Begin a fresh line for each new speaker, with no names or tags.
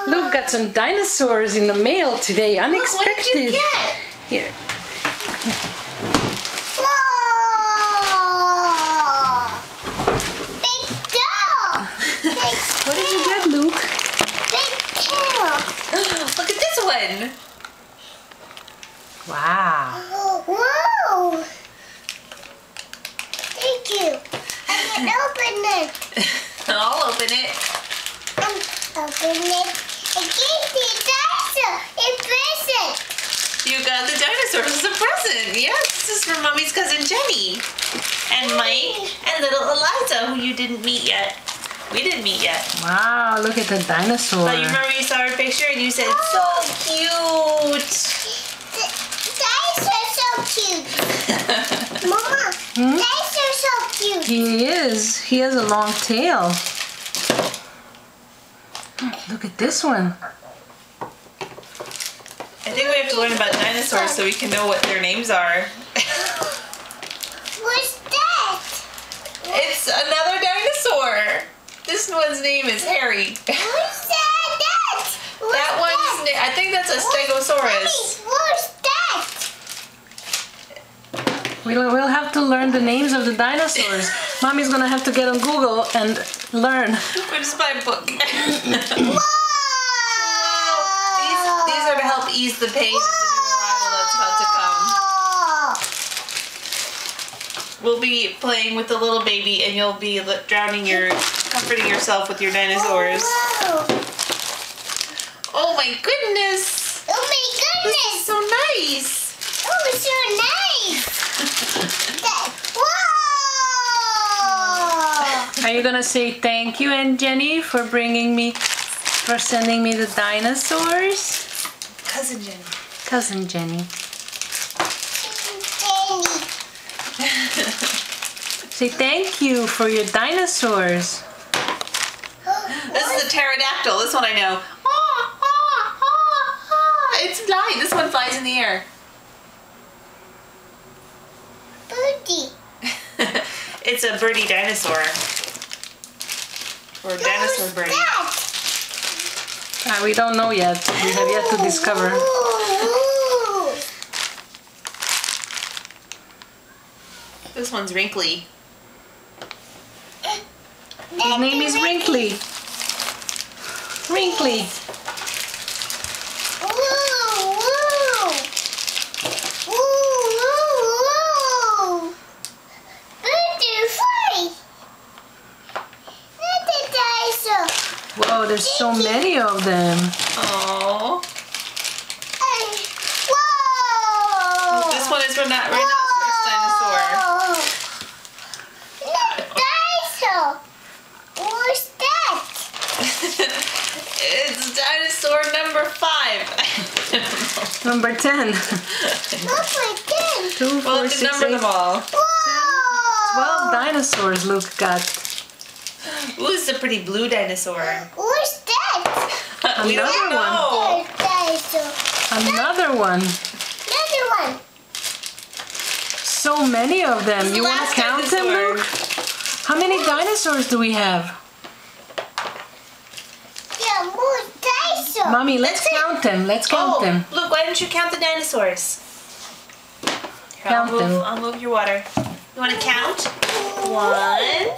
Luke got some dinosaurs in the mail today. Unexpected.
What did you get?
Here.
Whoa! Big doll!
What did you get, Luke?
Big tail!
Look at this one.
Wow.
Whoa! Thank you. I can open it.
I'll open it.
Open it. I gave the dinosaur a present.
You got the dinosaurs as a present. Yes, this is from Mommy's cousin Jenny. And Mike and little Eliza, who you didn't meet yet. We didn't meet yet.
Wow, look at the dinosaur.
But you remember you saw her picture and you said, so cute.
The dinosaur's so cute. Mama, dinosaur's so cute.
He is. He has a long tail. Look at this one.
I think we have to learn about dinosaurs so we can know what their names are.
What's that?
It's another dinosaur. This one's name is Harry.
What's that?
That one's name, I think that's a Stegosaurus.
What's that?
We'll have to learn the names of the dinosaurs. Mommy's gonna have to get on Google and learn.
We'll just buy a book.
Whoa!
These are to help ease the pain of the new arrival that's about to come. We'll be playing with the little baby and you'll be comforting yourself with your dinosaurs.
Whoa!
Oh my goodness!
Oh my
This is
goodness!
so nice!
Oh, it's so nice! Whoa!
Are you gonna say thank you, Aunt Jenny, for sending me the dinosaurs?
Cousin Jenny.
Cousin Jenny. Say thank you for your dinosaurs.
This is a pterodactyl. This one I know. It's flying. This one flies in the air.
Birdie.
It's a birdie dinosaur. Or dinosaur birdie.
We don't know yet. We have yet to discover.
Ooh.
This one's wrinkly.
His name is Wrinkly. Wrinkly. Whoa, there's so many of them.
Aww.
Whoa!
This one is rhinoceros dinosaur.
Dinosaur. What's that?
It's dinosaur number 5.
Number 10.
Number 10.
2, 4,
Well,
6,
number
8,
them all.
12 dinosaurs Luke got.
Ooh, this is a pretty blue dinosaur.
What's that?
We don't
Another
know.
Dinosaur.
Another one.
Another one.
So many of them.
This is
You
the
want to
last
count them,
dinosaur.
Luke? How many dinosaurs do we have?
Yeah, more dinosaur.
Mommy, let's
That's it.
count them. Let's count them.
Look, why don't you count the dinosaurs? Here,
Count them.
I'll move your water. You want to count? 1,